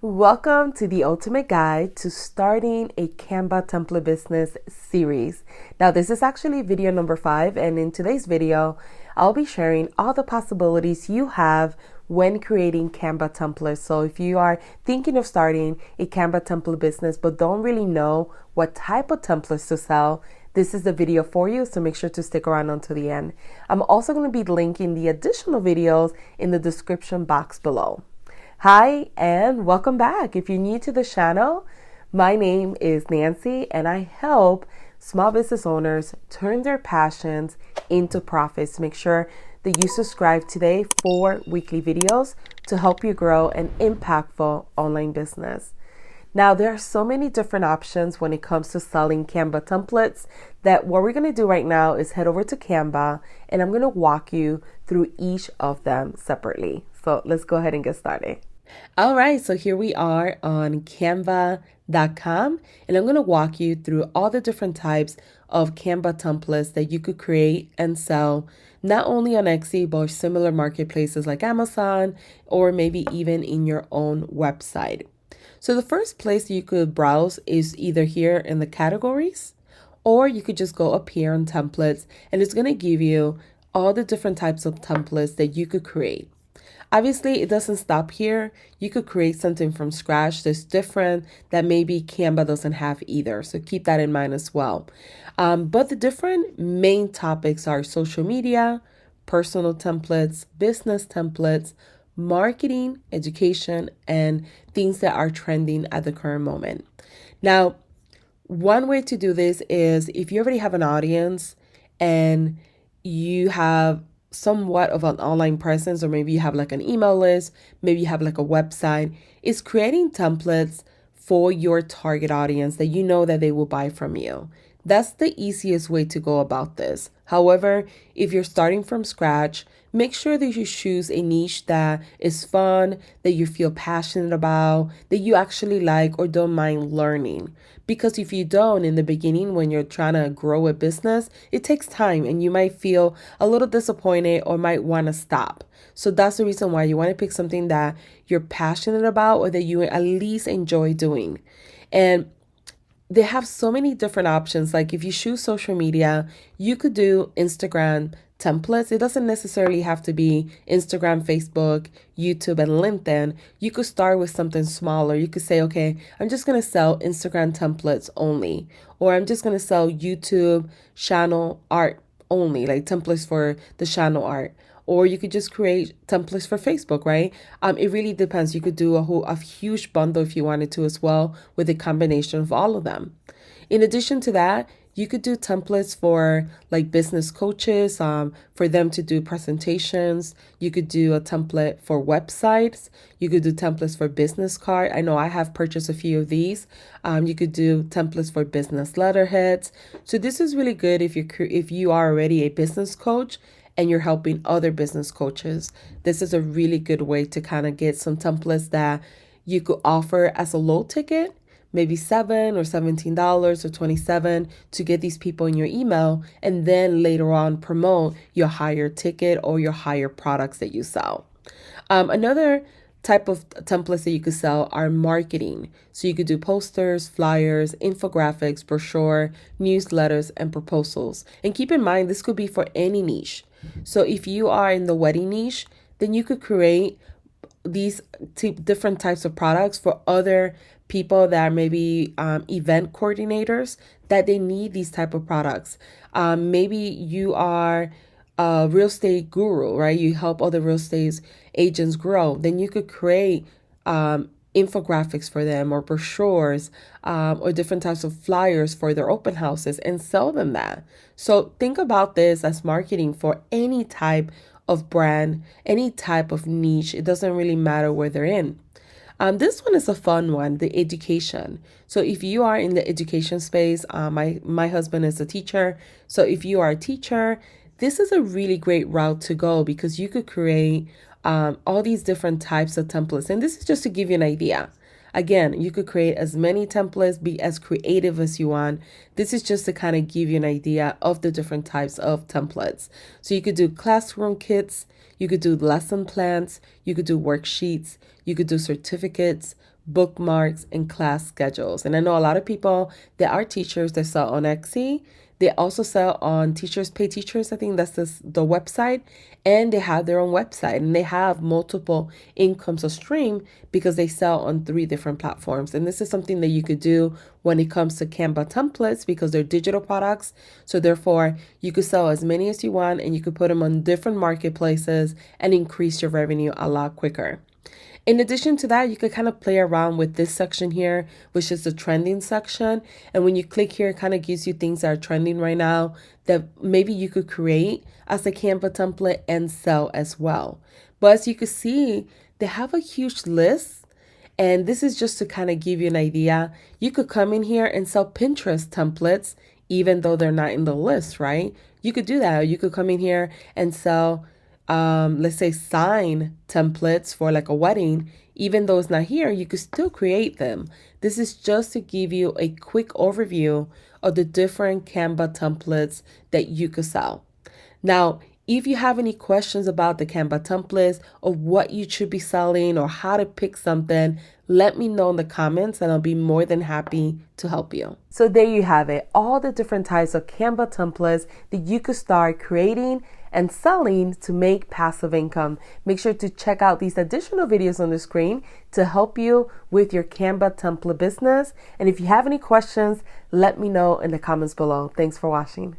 Welcome to the Ultimate Guide to Starting a Canva Template Business series. Now, this is actually video number 5, and in today's video, I'll be sharing all the possibilities you have when creating Canva templates. So if you are thinking of starting a Canva template business but don't really know what type of templates to sell, this is the video for you, so make sure to stick around until the end. I'm also going to be linking the additional videos in the description box below. Hi, and welcome back. If you're new to the channel, my name is Nancy, and I help small business owners turn their passions into profits. Make sure that you subscribe today for weekly videos to help you grow an impactful online business. Now, there are so many different options when it comes to selling Canva templates that what we're going to do right now is head over to Canva, and I'm going to walk you through each of them separately. So let's go ahead and get started. All right, so here we are on canva.com, and I'm going to walk you through all the different types of Canva templates that you could create and sell, not only on Etsy, but similar marketplaces like Amazon, or maybe even in your own website. So the first place you could browse is either here in the categories, or you could just go up here on templates, and it's going to give you all the different types of templates that you could create. Obviously, it doesn't stop here. You could create something from scratch that's different that maybe Canva doesn't have either. So keep that in mind as well. But the different main topics are social media, personal templates, business templates, marketing, education, and things that are trending at the current moment. Now, one way to do this is if you already have an audience and you have somewhat of an online presence, or maybe you have like an email list, maybe you have like a website, is creating templates for your target audience that you know that they will buy from you. That's the easiest way to go about this. However, if you're starting from scratch, make sure that you choose a niche that is fun, that you feel passionate about, that you actually like or don't mind learning. Because if you don't in the beginning, when you're trying to grow a business, it takes time and you might feel a little disappointed or might want to stop. So that's the reason why you want to pick something that you're passionate about or that you at least enjoy doing. And they have so many different options. Like if you choose social media, you could do Instagram templates. It doesn't necessarily have to be Instagram, Facebook, YouTube, and LinkedIn. You could start with something smaller. You could say, okay, I'm just going to sell Instagram templates only, or I'm just going to sell YouTube channel art only, like templates for the channel art. Or you could just create templates for Facebook, right? It really depends. You could do a huge bundle if you wanted to as well, with a combination of all of them. In addition to that, you could do templates for like business coaches, for them to do presentations. You could do a template for websites. You could do templates for business card. I know I have purchased a few of these. You could do templates for business letterheads. So this is really good if you are already a business coach and you're helping other business coaches. This is a really good way to kind of get some templates that you could offer as a low ticket, maybe $7 or $17 or $27, to get these people in your email, and then later on promote your higher ticket or your higher products that you sell. Another type of templates that you could sell are marketing. So you could do posters, flyers, infographics, brochure, newsletters, and proposals. And keep in mind, this could be for any niche. So if you are in the wedding niche, then you could create these different types of products for other people that are maybe event coordinators that they need these type of products. Maybe you are a real estate guru, right? You help other real estate agents grow. Then you could create infographics for them, or brochures, or different types of flyers for their open houses, and sell them that. So think about this as marketing for any type of brand, any type of niche. It doesn't really matter where they're in. This one is a fun one, the education. So if you are in the education space, my husband is a teacher. So if you are a teacher, this is a really great route to go, because you could create all these different types of templates. And this is just to give you an idea. Again, you could create as many templates, be as creative as you want. This is just to kind of give you an idea of the different types of templates. So you could do classroom kits, you could do lesson plans, you could do worksheets, you could do certificates, bookmarks, and class schedules. And I know a lot of people that are teachers that sell on Etsy. They also sell on Teachers Pay Teachers. I think that's the website. And they have their own website. And they have multiple incomes of stream because they sell on 3 different platforms. And this is something that you could do when it comes to Canva templates because they're digital products. So therefore, you could sell as many as you want and you could put them on different marketplaces and increase your revenue a lot quicker. In addition to that, you could kind of play around with this section here, which is the trending section. And when you click here, it kind of gives you things that are trending right now that maybe you could create as a Canva template and sell as well. But as you can see, they have a huge list. And this is just to kind of give you an idea. You could come in here and sell Pinterest templates, even though they're not in the list, right? You could do that. You could come in here and sell let's say sign templates for like a wedding. Even though it's not here, you could still create them. This is just to give you a quick overview of the different Canva templates that you could sell. Now, if you have any questions about the Canva templates or what you should be selling or how to pick something, let me know in the comments and I'll be more than happy to help you. So there you have it, all the different types of Canva templates that you could start creating and selling to make passive income. Make sure to check out these additional videos on the screen to help you with your Canva template business. And if you have any questions, let me know in the comments below. Thanks for watching.